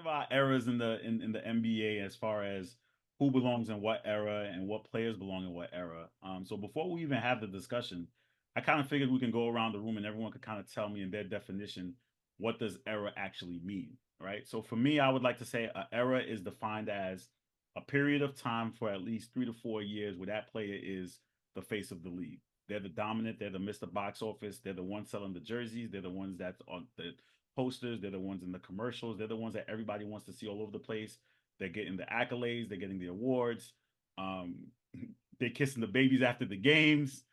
about eras in the NBA as far as who belongs in what era and what players belong in what era. So before we even have the discussion, I kind of figured we can go around the room and everyone could kind of tell me in their definition what does era actually mean, right? So for me, I would like to say an era is defined as a period of time for at least 3 to 4 years where that player is the face of the league. They're the dominant. They're the Mr. Box Office. They're the ones selling the jerseys. They're the ones that's on the posters. They're the ones in the commercials. They're the ones that everybody wants to see all over the place. They're getting the accolades. They're getting the awards. Um, they're kissing the babies after the games.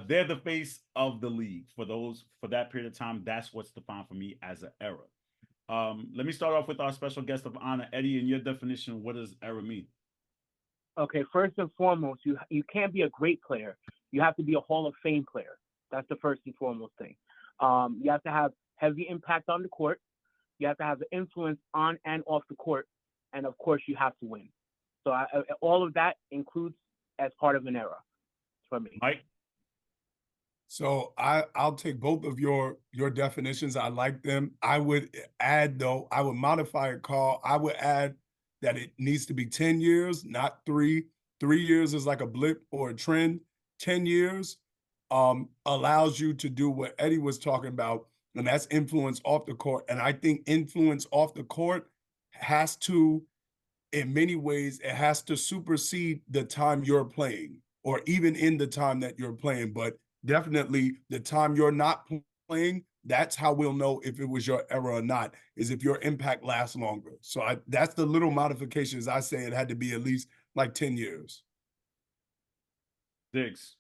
They're the face of the league for that period of time. That's what's defined for me as an era. Let me start off with our special guest of honor, Eddie. In your definition, what does era mean? Okay, first and foremost, you can't be a great player. You have to be a Hall of Fame player. That's the first and foremost thing. You have to have heavy impact on the court. You have to have the influence on and off the court, and of course, you have to win. So all of that includes as part of an era for me. Mike? So I'll take both of your definitions. I like them. I would add though, I would modify it, Carl. I would add that it needs to be 10 years, not 3. 3 years is like a blip or a trend. 10 years allows you to do what Eddie was talking about, and that's influence off the court. And I think influence off the court has to, in many ways, it has to supersede the time you're playing, or even in the time that you're playing. But definitely the time you're not playing, that's how we'll know if it was your era or not, is if your impact lasts longer. So that's the little modifications. I say it had to be at least like 10 years. Diggs.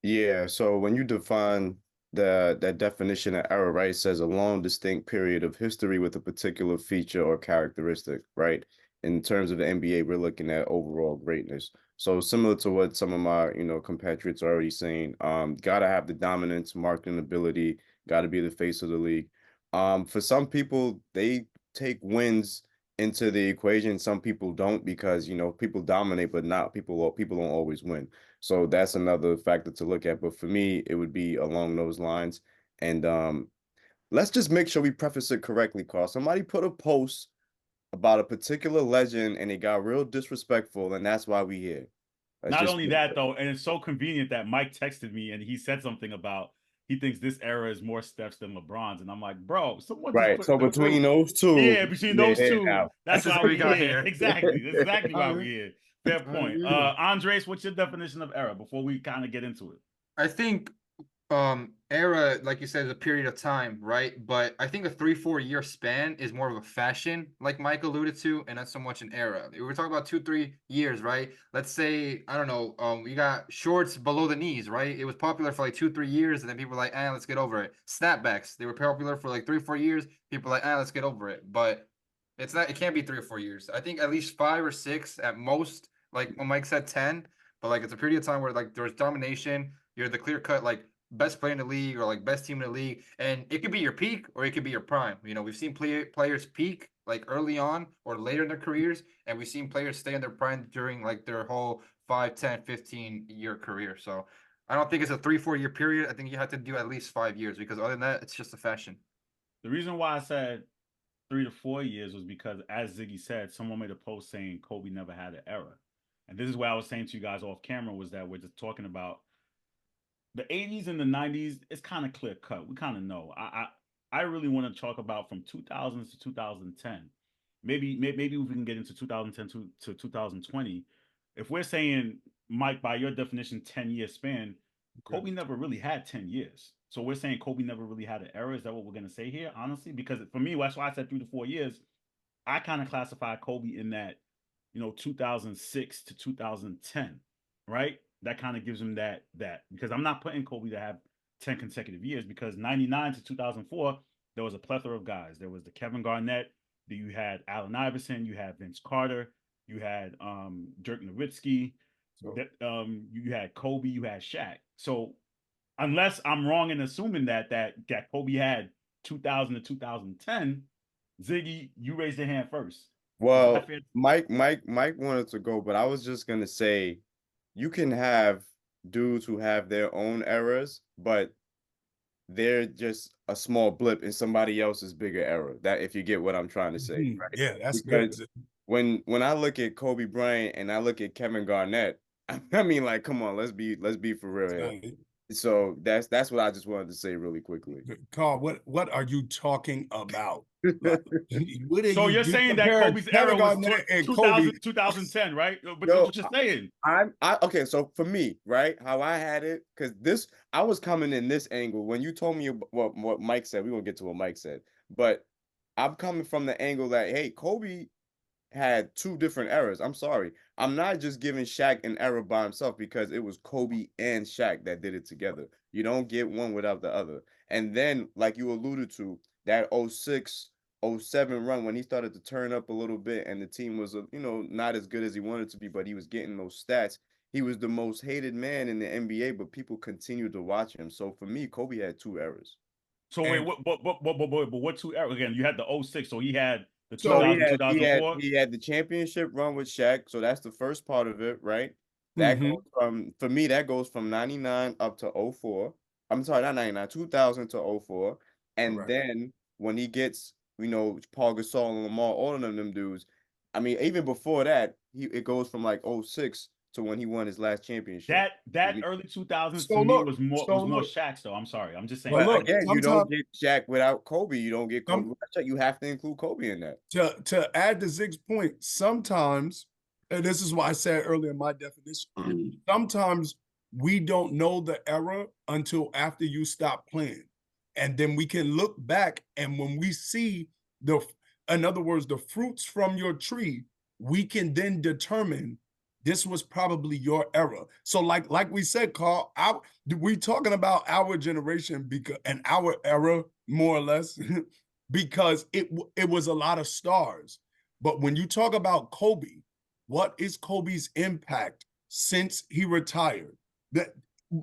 Yeah, so when you define that definition of era, right, it says a long, distinct period of history with a particular feature or characteristic, right? In terms of the NBA, we're looking at overall greatness. So similar to what some of my, compatriots are already saying, gotta have the dominance, marketing ability, gotta be the face of the league. For some people, they take wins into the equation. Some people don't because, people dominate, but not people don't always win. So that's another factor to look at. But for me, it would be along those lines. And let's just make sure we preface it correctly, Carl. Somebody put a post about a particular legend and it got real disrespectful, and that's why we here. Not only that, though, and it's so convenient that Mike texted me and he said something about he thinks this era is more Steph's than LeBron's, and I'm like, bro, someone just right. put So between those two, yeah, between those two, that's why we got here. here. Exactly, that's exactly why we here. Fair Oh, point. yeah. Andres, what's your definition of era before we kind of get into it? I think era, like you said, is a period of time, right? But I think a 3-4 year span is more of a fashion, like Mike alluded to, and not so much an era. We're talking about 2-3 years, right? Let's say, I don't know, we got shorts below the knees, right? It was popular for like 2-3 years, and then people were like, let's get over it. Snapbacks, they were popular for like 3-4 years. People were like, let's get over it. But it can't be 3 or 4 years. I think at least 5 or 6 at most, like when Mike said 10, but like it's a period of time where like there's domination, you're the clear cut, like best player in the league or like best team in the league, and it could be your peak or it could be your prime. We've seen players peak like early on or later in their careers, and we've seen players stay in their prime during like their whole 5, 10, 15 year career. So I don't think it's a 3-4 year period. I think you have to do at least 5 years, because other than that, it's just a fashion. The reason why I said 3 to 4 years was because, as Ziggy said, someone made a post saying Kobe never had an era, and this is what I was saying to you guys off camera, was that we're just talking about the 80s and the 90s. It's kind of clear cut. We kind of know. I really want to talk about from 2000s to 2010. Maybe we can get into 2010 to 2020. If we're saying, Mike, by your definition, 10-year span, Kobe never really had 10 years. So we're saying Kobe never really had an era. Is that what we're going to say here, honestly? Because for me, that's why I said 3 to 4 years. I kind of classify Kobe in that, 2006 to 2010, right? That kind of gives him that because I'm not putting Kobe to have 10 consecutive years, because 99 to 2004, there was a plethora of guys. There was the Kevin Garnett, you had Allen Iverson, you had Vince Carter, you had Dirk Nowitzki, you had Kobe, you had Shaq. So unless I'm wrong in assuming that Kobe had 2000 to 2010, Ziggy, you raised your hand first. Well, Mike wanted to go, but I was just gonna say, you can have dudes who have their own eras, but they're just a small blip in somebody else's bigger era. That if you get what I'm trying to say, right? Yeah, that's Because good. when I look at Kobe Bryant and I look at Kevin Garnett, I mean, like, come on, let's be for real here. So that's what I just wanted to say really quickly. Carl, what are you talking about? Like, what are So you're you saying that comparing Kobe's era Kevin was Garnett and Kobe? 2010, right? But that's Yo, what you're saying. I okay, so for me, right, how I had it, because this I was coming in this angle when you told me what Mike said. We won't get to what Mike said, but I'm coming from the angle that hey, Kobe had two different eras. I'm sorry. I'm not just giving Shaq an era by himself because it was Kobe and Shaq that did it together. You don't get one without the other. And then, like you alluded to, that 06, 07 run when he started to turn up a little bit and the team was, not as good as he wanted to be, but he was getting those stats. He was the most hated man in the NBA, but people continued to watch him. So for me, Kobe had two eras. So wait, And what two era again? You had the 06, so he had the so 2000, 2004. He had the championship run with Shaq, so that's the first part of it, right? That mhm, goes from for me that goes from 99 up to 04. I'm sorry, not 99, 2000 to 04. And correct. then when he gets, Paul Gasol and Lamar, all of them dudes, I mean, even before that, it goes from like 06 to when he won his last championship. That early 2000s to So me look, was more so look, Shaq's though. I'm sorry. I'm just saying but that But look, early. again, you don't sometimes get Shaq without Kobe. You don't get Kobe some without Shaq. You have to include Kobe in that. to add to Zig's point, sometimes, and this is why I said earlier in my definition, sometimes we don't know the era until after you stop playing. And then we can look back, and when we see in other words, the fruits from your tree, we can then determine this was probably your era. So, like we said, Carl, we talking about our generation because and our era more or less because it was a lot of stars. But when you talk about Kobe, what is Kobe's impact since he retired? That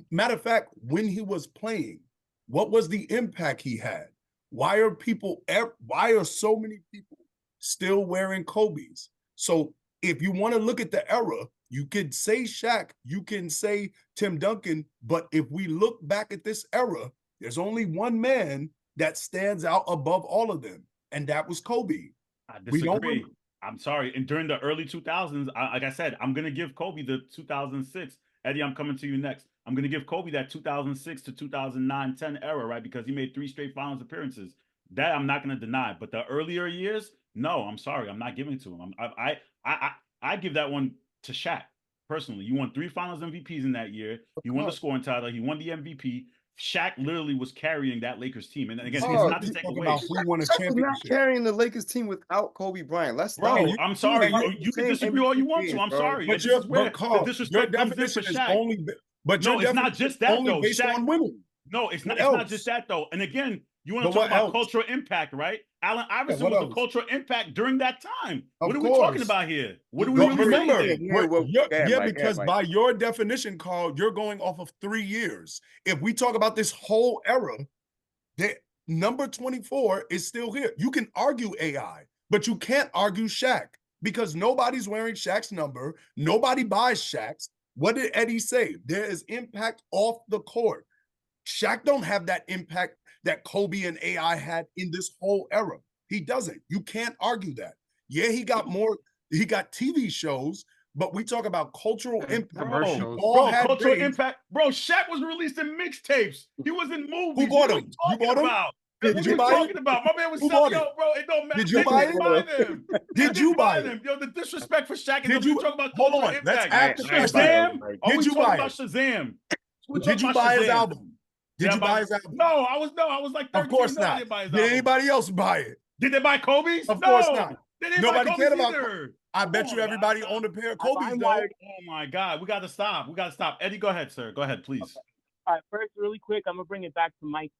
matter of fact, when he was playing, what was the impact he had? Why are so many people still wearing Kobe's? So if you want to look at the era, you could say Shaq, you can say Tim Duncan, but if we look back at this era, there's only one man that stands out above all of them, and that was Kobe. I We don't. disagree. I'm sorry. And during the early 2000s, like I said, I'm gonna give Kobe the 2006. Eddie, I'm coming to you next. I'm gonna give Kobe that 2006 to 2009, 10 era, right? Because he made 3 straight finals appearances. That I'm not gonna deny. But the earlier years, no, I'm sorry, I'm not giving it to him. I give that one to Shaq personally. You won 3 finals MVPs in that year. He won the scoring title. He won the MVP. Shaq literally was carrying that Lakers team. And again, it's Oh, not to You take talk away. about who won a Shaq was not championship. carrying the Lakers team without Kobe Bryant. Let's stop. Bro, And I'm sorry. and You can Same disagree all you want to. MVP, I'm bro. sorry. This is where but the Carl, your disrespect comes in for definition is Shaq. only, but your No, it's not definition is just that only though. based Shaq. on winning. No, it's not. What It's not just else? that though. And again, you want But to talk what about else? cultural impact, right? Allen Yeah, Iverson what was the else? cultural impact during that time. What Of are we talking course. about here? What are we But really remember, saying? Go ahead, Mike. Go ahead, because Mike. by your definition, Carl, you're going off of 3 years. If we talk about this whole era, that number 24 is still here. You can argue AI, but you can't argue Shaq because nobody's wearing Shaq's number. Nobody buys Shaq's. What did Eddie say? There is impact off the court. Shaq don't have that impact that Kobe and AI had in this whole era. He doesn't. You can't argue that. Yeah, he got TV shows, but we talk about cultural And impact. We commercials. all Bro, had cultural days. impact. Bro, Shaq was releasing mixtapes. He was in Who movies. What bought are we them? You talking bought them? about? Did What are you we buy it? talking about? My man was Who selling, bought yo, it? bro. It don't matter. Did you They buy didn't it? buy them. They Did you didn't buy buy it? them. Yo, the disrespect for Shaq is Did when we you talk about hold cultural on? Let's impact. ask the I ain't buy question. Shazam? it, Mike. Are we Did you talking buy about it? Shazam? We're Did talking you about buy his Shazam. album? Did you buy his album? No, I was like 13. Of course No, I not. didn't buy his Did album. anybody else buy it? Did they buy Kobe's? Of course No, not. they didn't Nobody buy cared Kobe's about. either. I Come bet on, you everybody guys. owned a pair of If Kobe's I'm though. wired Oh my God, we got to stop. We got to stop. Eddie, go ahead, sir. Go ahead, please. All right, first, really quick, I'm gonna bring it back to Mike's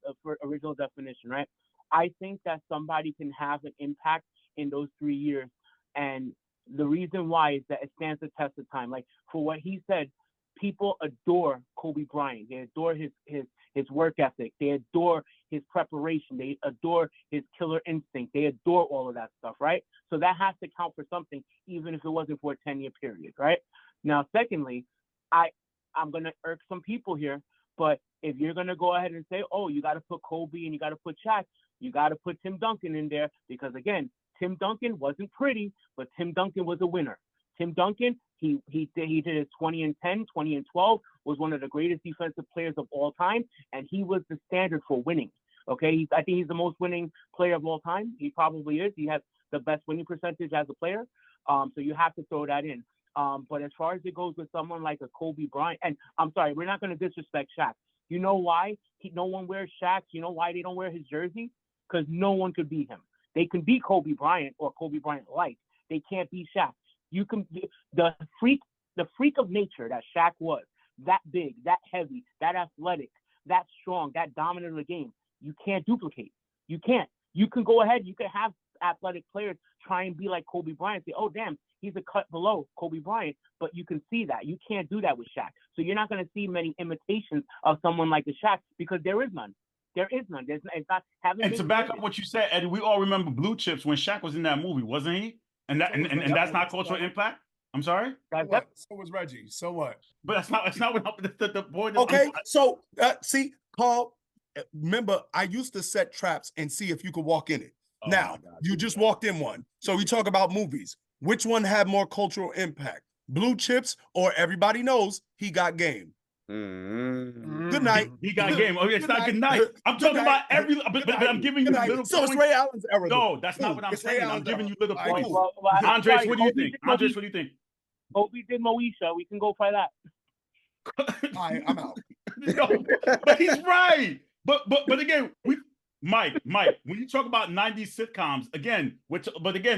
original definition, right? I think that somebody can have an impact in those 3 years, and the reason why is that it stands the test of time. Like for what he said, people adore Kobe Bryant. They adore his work ethic. They adore his preparation. They adore his killer instinct. They adore all of that stuff, right? So that has to count for something, even if it wasn't for a 10-year period, right? Now, secondly, I'm gonna irk some people here, But if you're gonna go ahead and say, oh, you got to put Kobe and you got to put Shaq, you got to put Tim Duncan in there because again, Tim Duncan wasn't pretty, but Tim Duncan was a winner. Tim Duncan, he did his 20 and 10, 20 and 12, was one of the greatest defensive players of all time, and he was the standard for winning. Okay, I think he's the most winning player of all time. He probably is. He has the best winning percentage as a player. So you have to throw that in. But as far as it goes with someone like a Kobe Bryant, and I'm sorry, we're not going to disrespect Shaq. You know why no one wears Shaq? You know why they don't wear his jersey? Because no one could beat him. They can beat Kobe Bryant or Kobe Bryant like. They can't beat Shaq. You can the freak of nature that Shaq was, that big, that heavy, that athletic, that strong, that dominant of the game. You can't duplicate. You can't. You can go ahead. You can have athletic players try and be like Kobe Bryant. Say, oh damn, he's a cut below Kobe Bryant. But you can see that you can't do that with Shaq. So you're not going to see many imitations of someone like the Shaq because there is none. There is none. It's not having. And to back up what you said, Eddie, we all remember Blue Chips when Shaq was in that movie, wasn't he? And that's not cultural impact. I'm sorry. So was Reggie. So what? But that's not what the boy. Okay, so see, Carl. Remember, I used to set traps and see if you could walk in it. Oh now you just walked in one. So we talk about movies. Which one had more cultural impact? Blue Chips or Everybody Knows He Got Game? Good night. He got game. Oh, it's not good night. I'm talking about every. But I'm giving you little. So it's Ray Allen's era. No, that's not what I'm saying. I'm giving you little points. Well, Andres, what do you think? Andres, what do you think? Kobe did Moesha. We can go for that. All right, I'm out. No, but he's right. But again, Mike, when you talk about 90s sitcoms, again,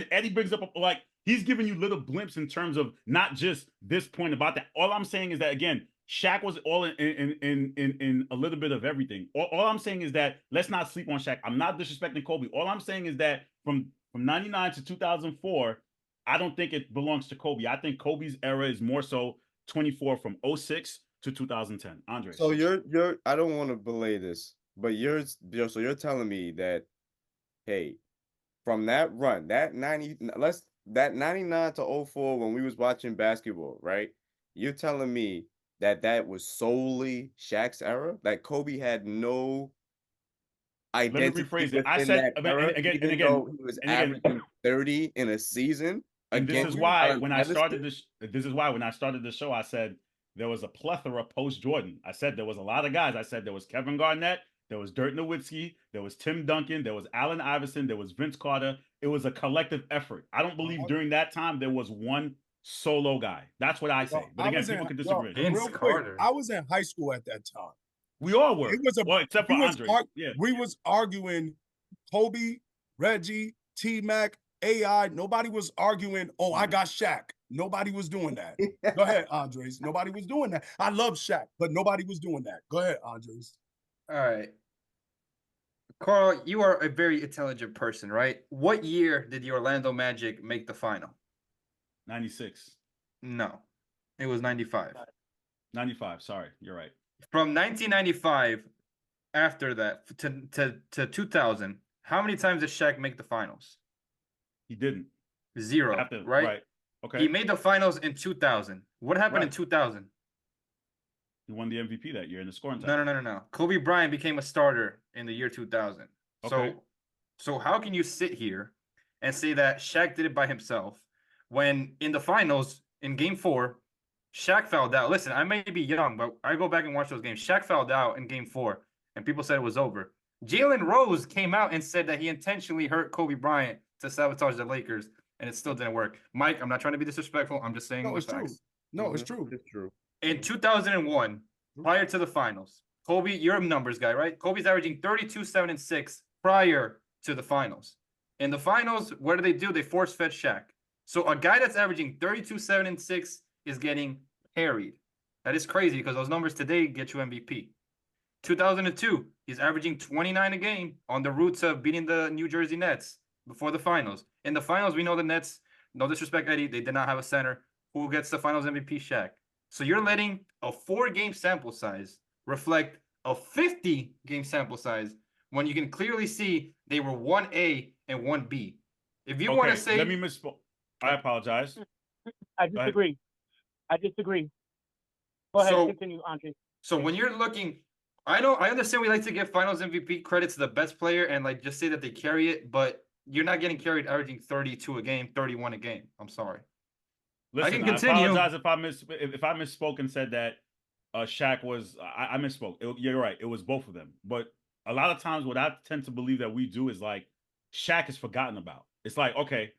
Eddie brings up like he's giving you little blimps in terms of not just this point about that. All I'm saying is that again, Shaq was all in a little bit of everything. All I'm saying is that let's not sleep on Shaq. I'm not disrespecting Kobe. All I'm saying is that from 99 to 2004, I don't think it belongs to Kobe. I think Kobe's era is more so 24 from 06 to 2010. Andre. So you're I don't want to belay this, but you're telling me that, hey, from that run, that 99 to 04 when we was watching basketball, right? You're telling me that was solely Shaq's era? That Kobe had no identity. Let me rephrase it. I said again, he was averaging 30 in a season. And this is why when I started the show, I said there was a plethora post Jordan. I said there was a lot of guys. I said there was Kevin Garnett, there was Dirk Nowitzki, there was Tim Duncan, there was Allen Iverson, there was Vince Carter. It was a collective effort. I don't believe during that time there was one solo guy. That's what I say. But again, people can disagree. Real quick, I was in high school at that time. We all were. It was except for Andre. We was arguing Kobe, Reggie, T-Mac, AI. Nobody was arguing, oh, I got Shaq. Nobody was doing that. Go ahead, Andres. Nobody was doing that. I love Shaq, but nobody was doing that. Go ahead, Andres. All right. Carl, you are a very intelligent person, right? What year did the Orlando Magic make the final? 96. No, it was 95. 95. Sorry, you're right. From 1995, after that to 2000, how many times did Shaq make the finals? He didn't. 0. Right. Okay. He made the finals in 2000. What happened in 2000? He won the MVP that year in the scoring title. No. Kobe Bryant became a starter in the year 2000. Okay. So how can you sit here and say that Shaq did it by himself when in the finals in Game 4, Shaq fouled out? Listen, I may be young, but I go back and watch those games. Shaq fouled out in Game 4, and people said it was over. Jalen Rose came out and said that he intentionally hurt Kobe Bryant to sabotage the Lakers, and it still didn't work. Mike, I'm not trying to be disrespectful. I'm just saying it's true. No, it's true. It's true. In 2001, prior to the finals, Kobe, you're a numbers guy, right? Kobe's averaging 32, 7, and 6 prior to the finals. In the finals, what do? They force-fed Shaq. So a guy that's averaging 32, 7, and 6 is getting carried. That is crazy because those numbers today get you MVP. 2002, he's averaging 29 a game on the roots of beating the New Jersey Nets before the finals. In the finals, we know the Nets, no disrespect, Eddie, they did not have a center. Who gets the finals MVP? Shaq. So you're letting a 4-game sample size reflect a 50-game sample size when you can clearly see they were 1A and 1B. If you want to say... Let me misspoke. I apologize. I disagree. Go ahead, continue, Andre. So when you're looking I understand we like to give Finals MVP credit to the best player and like just say that they carry it, but you're not getting carried averaging 32 a game, 31 a game. I'm sorry. I Listen, can I continue. apologize if I misspoke and said that Shaq was. I misspoke. You're right. It was both of them. But a lot of times, what I tend to believe that we do is like Shaq is forgotten about. It's like, okay,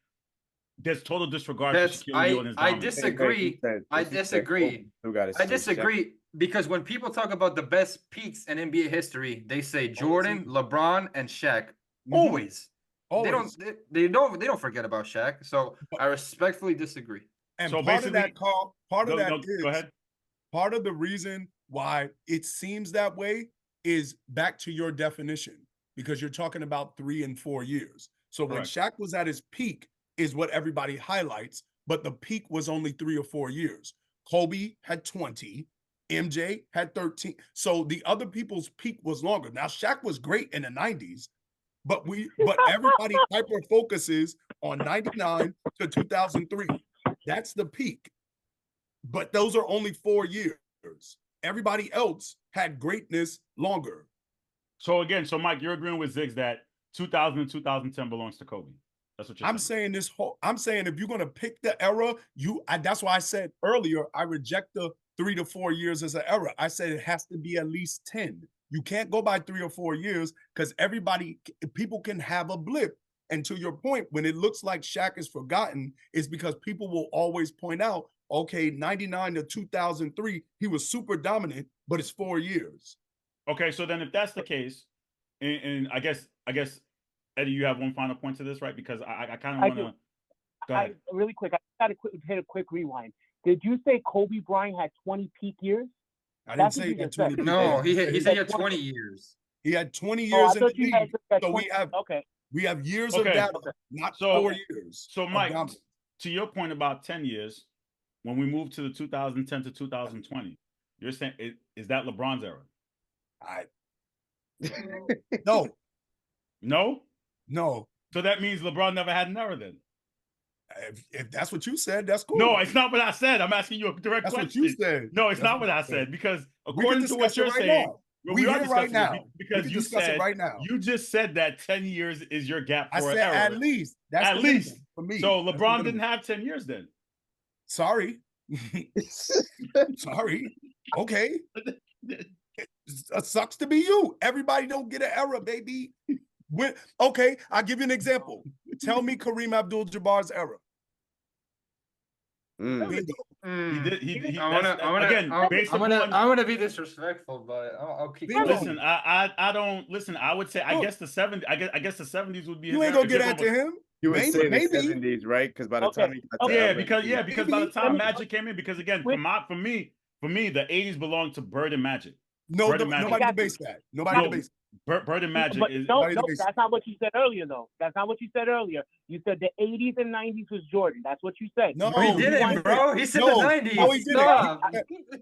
there's total disregard for That's Shaquille O'Neal and his I dominance. disagree. I disagree. I Shaq. disagree because when people talk about the best peaks in NBA history, they say Jordan, LeBron, and Shaq. Always. Always. They don't forget about Shaq. So I respectfully disagree. And So part of that, basically- Carl, part of that Go is ahead. part of the reason why it seems that way is back to your definition, because you're talking about 3 and 4 years. So when Correct. Shaq was at his peak is what everybody highlights, but the peak was only 3 or 4 years. Kobe had 20, MJ had 13. So the other people's peak was longer. Now Shaq was great in the 90s, but everybody hyper focuses on 99 to 2003. That's the peak. But those are only 4 years. Everybody else had greatness longer. So again, Mike, you're agreeing with Ziggs that 2000 and 2010 belongs to Kobe. That's what you're saying. I'm saying if you're gonna pick the era, that's why I said earlier I reject the 3 to 4 years as an era. I said it has to be at least 10. You can't go by 3 or 4 years because people can have a blip. And to your point, when it looks like Shaq is forgotten, it's because people will always point out, okay, 99 to 2003, he was super dominant, but it's 4 years. Okay, so then if that's the case, and I guess Eddie, you have one final point to this, right? Because I kind of want to go ahead. Really quick, I got to hit a quick rewind. Did you say Kobe Bryant had 20 peak years? I didn't say he had 20 peak No, years. he said he had 20 years. He had 20 years in the league. So 20, we have years of data, not 4 years. So Mike, to your point about 10 years, when we move to the 2010 to 2020, you're saying is that LeBron's era? No. So that means LeBron never had an era then. If that's what you said, that's cool. No, it's not what I said. I'm asking you a direct question. That's what you said. No, it's not what I said, because according to what you're saying, we are right now. Because you said right now. You just said that 10 years is your gap for I said an era. at least. That's at least for me. So LeBron didn't have 10 years then. Sorry. Sorry. Okay. It sucks to be you. Everybody don't get an era, baby. Okay, I'll give you an example. Tell me Kareem Abdul-Jabbar's era. I'm gonna be disrespectful, but I'll keep going. Listen, I don't listen. I would say I guess the 70s. I guess the 70s would be. You ain't gonna get after him. You would say the 70s, right? Because by the time he got because by the time Magic came in, because again, for me, the 80s belonged to Bird and Magic. Nobody debates that. Nobody debates. Bird and Magic is. No, that's not what you said earlier, though. That's not what you said earlier. You said the 80s and 90s was Jordan. That's what you said. No, he didn't, bro. He said the 90s. No, he didn't.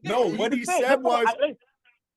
No, what he said was,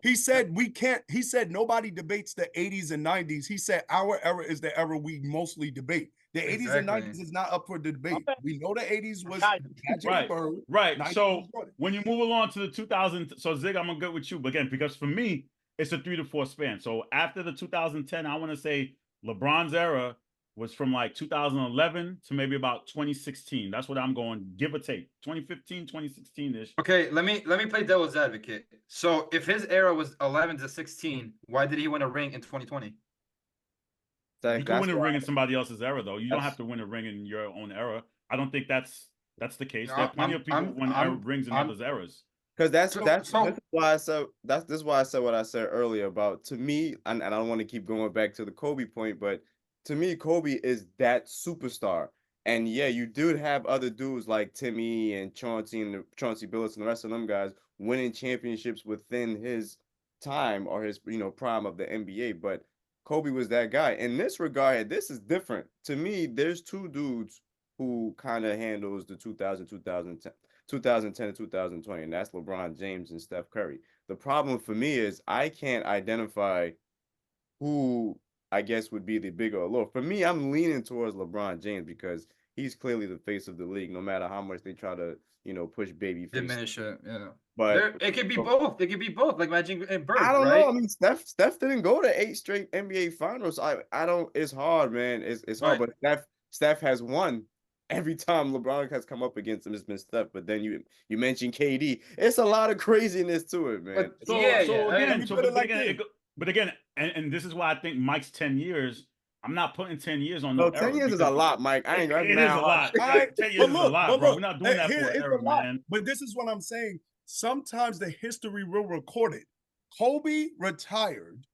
he said we can't. He said nobody debates the 80s and 90s. He said our era is the era we mostly debate. The 80s and 90s is not up for debate. Okay. We know the 80s was Magic Bird. Right. So when you move along to the 2000, so Zig, I'm gonna go with you, but again, because for me, it's a 3 to 4 span. So after the 2010, I want to say LeBron's era was from like 2011 to maybe about 2016. That's what I'm going, give or take. 2015, 2016-ish. Okay, let me play devil's advocate. So if his era was 11 to 16, why did he win a ring in 2020? You can win a ring in somebody else's era, though. You don't have to win a ring in your own era. I don't think that's the case. There are plenty of people who win rings in others' eras. Because that's why I said this is why I said what I said earlier about, to me, and I don't want to keep going back to the Kobe point, but to me, Kobe is that superstar. And yeah, you do have other dudes like Timmy and Chauncey Billups and the rest of them guys winning championships within his time or his prime of the NBA. But Kobe was that guy. In this regard, this is different. To me, there's two dudes who kind of handles the 2010 to 2020, and that's LeBron James and Steph Curry. The problem for me is I can't identify who I guess would be the bigger or lower. For me, I'm leaning towards LeBron James because he's clearly the face of the league, no matter how much they try to, push baby face. Diminish it, yeah. But It could be both. It could be both, like Magic and Bird, I don't right? know. I mean, Steph didn't go to 8 straight NBA finals. I don't. It's hard, man. It's hard. Right. But Steph has won every time LeBron has come up against him. It's been Steph. But then you mentioned KD. It's a lot of craziness to it, man. But So yeah, so yeah. again, me so put it but like again, this. but again, and this is why I think Mike's 10 years. I'm not putting 10 years on no Well, 10 era years is because a lot, Mike. I ain't got it is a lot. All right, 10 years is a lot, but bro. look, We're not doing that here for an it's era, a lot. man. But this is what I'm saying. Sometimes the history will record it. Kobe retired.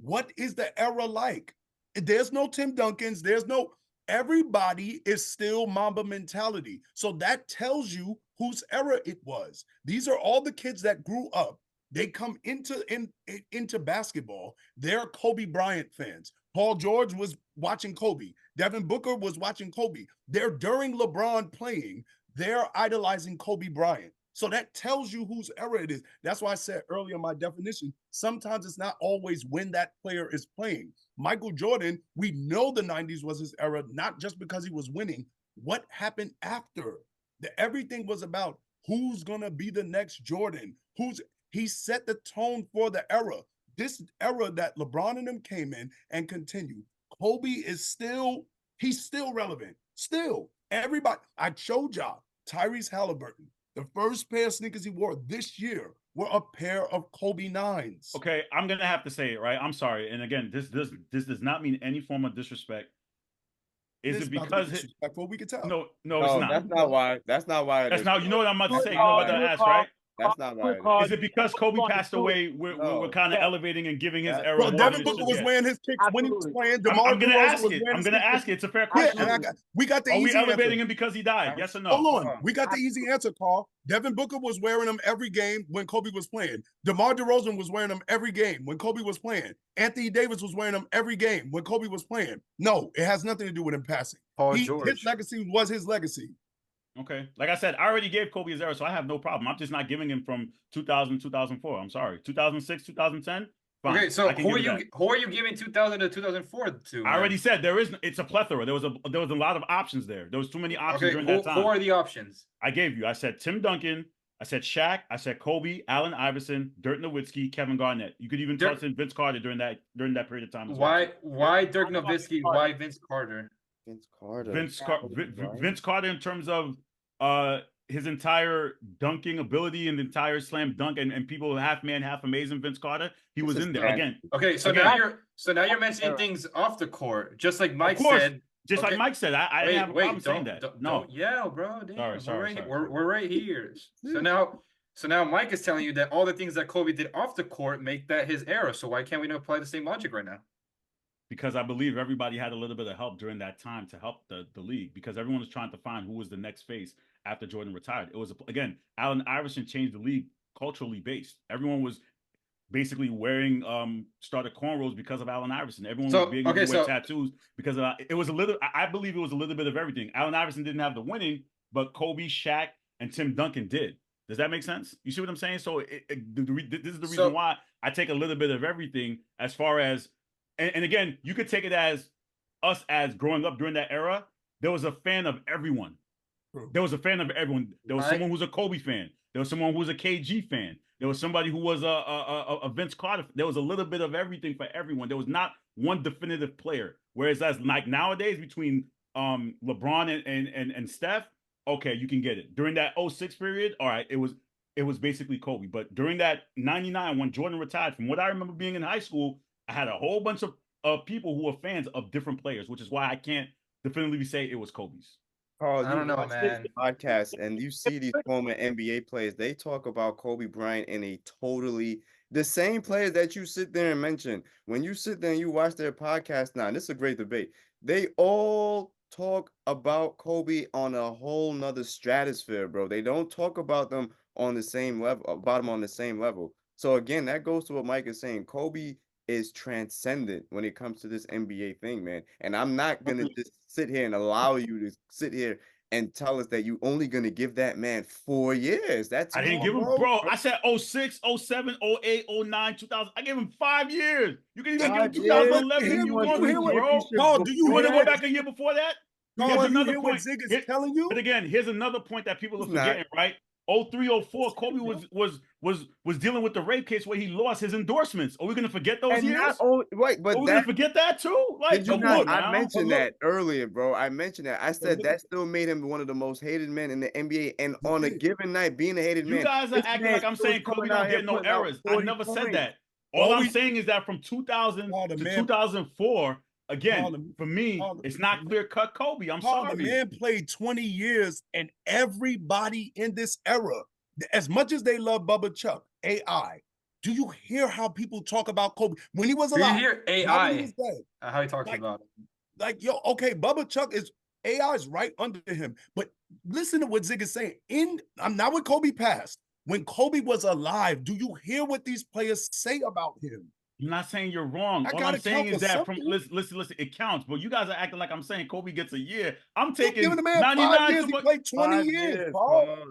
What is the era like? There's no Tim Duncans. There's no. Everybody is still Mamba mentality. So that tells you whose era it was. These are all the kids that grew up. They come into basketball. They're Kobe Bryant fans. Paul George was watching Kobe. Devin Booker was watching Kobe. They're during LeBron playing. They're idolizing Kobe Bryant. So that tells you whose era it is. That's why I said earlier in my definition, sometimes it's not always when that player is playing. Michael Jordan, we know the 90s was his era, not just because he was winning. What happened after? Everything was about who's going to be the next Jordan. He set the tone for the era. This era that LeBron and them came in and continued. Kobe is he's still relevant. Still, everybody, I showed y'all, Tyrese Halliburton, the first pair of sneakers he wore this year were a pair of Kobe 9s. Okay, I'm gonna have to say it, right? I'm sorry. And again, this does not mean any form of disrespect. Is it because disrespectful? We could tell. No, No, it's not. that's not why. That's not why. That's not. You know what I'm about to say. You Do know it, about to do it, ask, Carl. right? That's not why. Is it because Kobe passed away? We're No. kind of Yeah. elevating and giving his That- era Bro, more Devin than it Booker should was get. wearing his kicks when he was Absolutely. playing. I'm DeMar gonna DeRozan ask was it. wearing I'm his gonna kicks. ask it. It's a fair Yeah, question. and we got the Are we easy elevating answer. him because he died? Yes or no? Hold on. We got the easy answer, Carl. Devin Booker was wearing them every game when Kobe was playing. DeMar DeRozan was wearing them every game when Kobe was playing. Anthony Davis was wearing them every game when Kobe was playing. No, it has nothing to do with him passing. Paul His George. legacy was his legacy. Okay. Like I said, I already gave Kobe his era, so I have no problem. I'm just not giving him from 2000, 2004. I'm sorry. 2006, 2010. Fine. Okay, so I can give you that. who are you giving 2000 to 2004 to? I already said it's a plethora. There was a lot of options there. There was too many options Okay, during that time. who are the options? I gave you. I said Tim Duncan. I said Shaq. I said Kobe, Allen Iverson, Dirk Nowitzki, Kevin Garnett. You could even toss in Vince Carter during that period of time as well. Why Dirk Nowitzki? Why Vince Carter? Vince Carter in terms of his entire dunking ability and the entire slam dunk and people half man, half amazing. Vince Carter, he was in there again. Okay, so now you're mentioning things off the court, just like Mike said. Just like Mike said, I didn't have a problem saying that. Don't yell, bro. Damn, sorry. We're right here. So now Mike is telling you that all the things that Kobe did off the court make that his era. So why can't we not apply the same logic right now? Because I believe everybody had a little bit of help during that time to help the league, because everyone was trying to find who was the next face after Jordan retired. It was, again, Allen Iverson changed the league culturally based. Everyone was basically wearing started cornrows because of Allen Iverson. Everyone was being able to wear tattoos because of it was a little. I believe it was a little bit of everything. Allen Iverson didn't have the winning, but Kobe, Shaq, and Tim Duncan did. Does that make sense? You see what I'm saying? So this is the reason why I take a little bit of everything as far as, and again, you could take it as us as growing up during that era. There was a fan of everyone. There was a fan of everyone. There was someone who's a Kobe fan. There was someone who was a KG fan. There was somebody who was a Vince Carter. There was a little bit of everything for everyone. There was not one definitive player. Whereas as like nowadays between LeBron and Steph, okay, you can get it. During that 06 period, all right, it was basically Kobe. But during that 99 when Jordan retired, from what I remember being in high school, I had a whole bunch of people who were fans of different players, which is why I can't definitively say it was Kobe's. Carl, I don't know, man. Podcast and you see these former NBA players, they talk about Kobe Bryant in a totally the same players that you sit there and mention. When you sit there and you watch their podcast now, and this is a great debate. They all talk about Kobe on a whole nother stratosphere, bro. They don't talk about them on the same level, about him on the same level. So again, that goes to what Mike is saying. Kobe is transcendent when it comes to this NBA thing, man. And I'm not gonna just sit here and allow you to sit here and tell us that you only gonna give that man 4 years. That's I didn't give him, bro. I said 06, 07, 08, 09, 2000. I gave him 5 years. You can even give him 2011 if you want to, bro. Carl, do you want to hear go back a year before that? Carl, here's you another hear what point. Zig is telling you? But again, here's another point that people are He's not. forgetting, right? 03, 04, Kobe was dealing with the rape case where he lost his endorsements. Are we gonna forget those And years? not only right, Are but we gonna that forget that too? Like, did you come not? on I now. mentioned But look- that earlier, bro. I mentioned that. I said look- that still made him one of the most hated men in the NBA. And But on a Zig, given night, being a hated You man, guys are this acting man like I'm still was saying Kobe coming out don't here get no putting out errors. I 40 never said points. that. All All I'm we- saying is that from 2000 Carl, the to man- 2004, again, Carl, the- for me, Carl, it's not clear cut Kobe. I'm Carl, sorry. the man played 20 years, and everybody in this era, as much as they love Bubba Chuck, AI, do you hear how people talk about Kobe when he was Do you alive? hear Not when he AI? was dead. How he talks Like- about it. Like, yo, okay, Bubba Chuck is AI is right under him. But listen to what Zig is saying. I'm not when Kobe passed. When Kobe was alive, do you hear what these players say about him? I'm not saying you're wrong. I All gotta I'm saying count is for that from something. listen, it counts. But you guys are acting like I'm saying Kobe gets a year. I'm You're taking giving the man 5 99 years. to He what, played 20 5 years, years, Paul. Carl.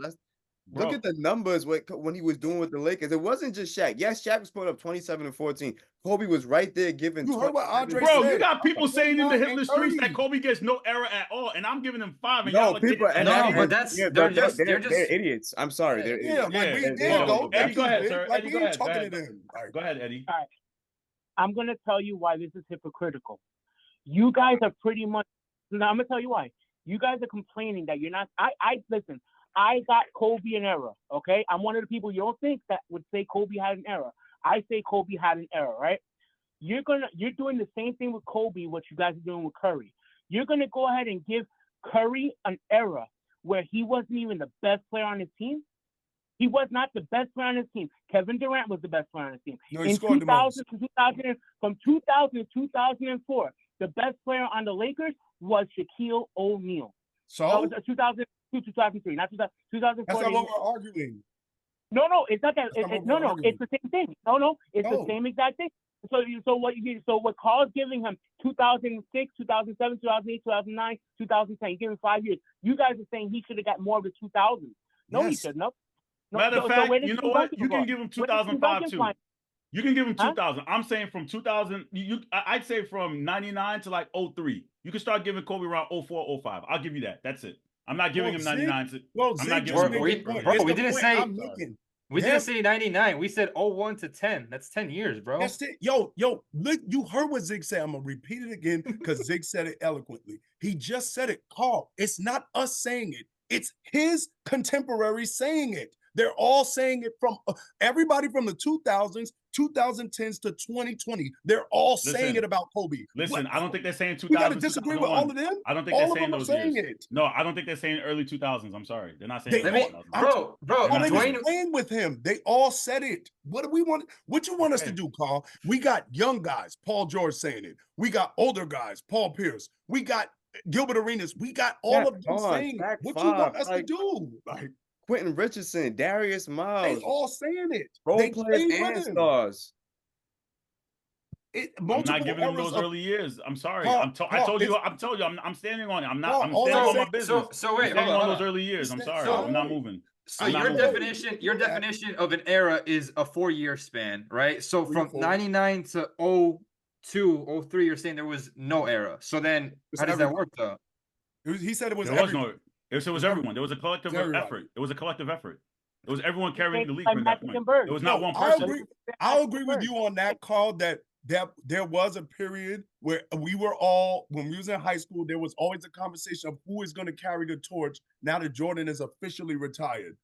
bro. Look at the numbers when he was doing with the Lakers. It wasn't just Shaq. Yes, Shaq was putting up 27 and 14. Kobe was right there giving You heard what 27 Andre Bro, said. you got people saying in the 29 hit and the streets 30. that Kobe gets no error at all, and I'm giving him 5, and No, y'all are people, taking and No, that, but and, that's- yeah, they're but just- they're they're just- idiots. I'm sorry, they're Yeah, idiots. like we Yeah, there you well, go. Eddie, Thank go you, ahead, Zig. sir. Like Eddie, we go ain't ahead. Go talking ahead. to them. Like, Go ahead, Eddie. I'm gonna tell you why this is hypocritical. You guys are pretty much. Now I'm gonna tell you why. You guys are complaining that you're not. I listen. I got Kobe an error. Okay, I'm one of the people you don't think that would say Kobe had an error. I say Kobe had an error, right? You're doing the same thing with Kobe, what you guys are doing with Curry. You're gonna go ahead and give Curry an error where he wasn't even the best player on his team. He was not the best player on his team. Kevin Durant was the best player on his team. no, he In scored the most. 2000 to 2000, from 2000 to 2004, the best player on the Lakers was Shaquille O'Neal. So That was 2002, 2003, not 2004. that's not what we're arguing. No, it's not that. That's not what No, we're no, arguing. it's the same thing. No, it's No. the same exact thing. So what Carl's giving him 2006, 2007, 2008, 2009, 2010, you give him 5 years. You guys are saying he should have got more of the 2000s. No, he Yes. shouldn't have. No, Matter of so fact, where did you know Tim what? Duncan You can fall? give him Where did Tim 2005 Duncan too. find- You can give him Huh? 2000. I'm saying from 2000, I'd say from 99 to like 03. You can start giving Kobe around 04, 05. I'll give you that. That's it. I'm not giving Well, him Zig- 99 to. Well, I'm Zig not just giving made him we- the point. bro, It's we the didn't point say- I'm making. We Them- didn't say 99. We said 01 to 10. That's 10 years, bro. That's it. Yo, look, you heard what Zig said. I'm gonna repeat it again because Zig said it eloquently. He just said it. Carl, it's not us saying it. It's his contemporaries saying it. They're all saying it from everybody from the 2000s, 2010s to 2020. They're all saying Listen, it about Kobe. Listen, I don't think they're saying 2000. we gotta disagree with all of them. I don't think All they're of saying them are those saying years. it. No, I don't think they're saying early 2000s. I'm sorry. They're not saying They early Let me, all- 2000s. bro, Oh, they was Dwayne, playing with him. They all said it. What do we want? What you want us to Okay. do, Carl? We got young guys, Paul George saying it. We got older guys, Paul Pierce. We got Gilbert Arenas. We got all Shaq of them Vaughn, saying it. Shaq What you want 5, us to like- do? Like Quentin Richardson, Darius they Miles, all saying it. role They players played and with him. stars. I'm Multiple not giving them errors those of early years. I'm sorry. Carl, I Carl, told you. it's- I'm telling you. I'm standing on it. I'm not. Carl, I'm all standing I'm on my saying- business. so I'm wait, standing hold on on. those early years. I'm It's sorry. that- I'm not moving. So I'm not your moving. definition, Do that. of an era is a 4-year span, right? So 3 or from 4. 99 to 02, 03, you're saying there was no era. So then It's how does that everybody. work though? He said it was There was everybody. no. It was It's everyone. There was a collective It's everybody. effort. It was a collective effort. It was everyone carrying the league Like from that Magic point. and Bird. It was not No, one I person. agree. I'll agree with you on that, Carl, that there was a period where we were all, when we was in high school, there was always a conversation of who is going to carry the torch now that Jordan is officially retired.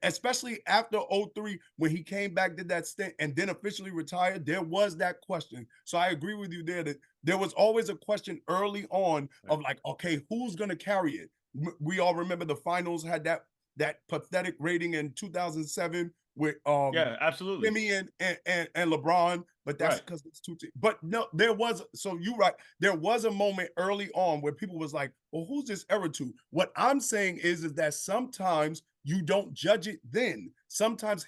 Especially after 03, when he came back, did that stint, and then officially retired, there was that question. So I agree with you there that there was always a question early on of like, okay, who's going to carry it? We all remember the finals had that pathetic rating in 2007 with Yeah, absolutely. Jimmy and LeBron, but that's Right. because it's two teams. But no, there was, so you're right. There was a moment early on where people was like, well, who's this era to? What I'm saying is that sometimes you don't judge it then. Sometimes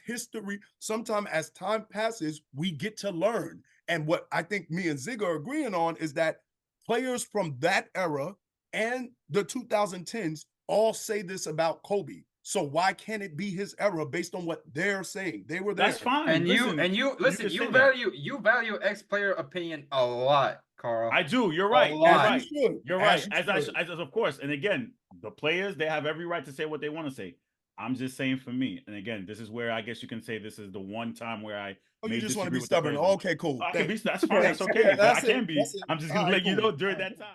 sometimes as time passes, we get to learn. And what I think me and Zig are agreeing on is that players from that era and the 2010s all say this about Kobe. So why can't it be his era based on what they're saying? They were there. That's fine. And Listen, you listen, can you say that. value ex-player opinion a lot, Carl. I do. You're right. You're lot. right. As you should. You're As right. you As should. as of course. And again, the players, they have every right to say what they want to say. I'm just saying for me. And again, this is where I guess you can say this is the one time where I Oh, may you just want to disagree be with the stubborn. players. Okay, cool. I can be. Thanks. That's fine. That's Thanks. okay. Yeah, But I that's can it. be. That's it. I'm just All gonna right, let you cool. know during that time.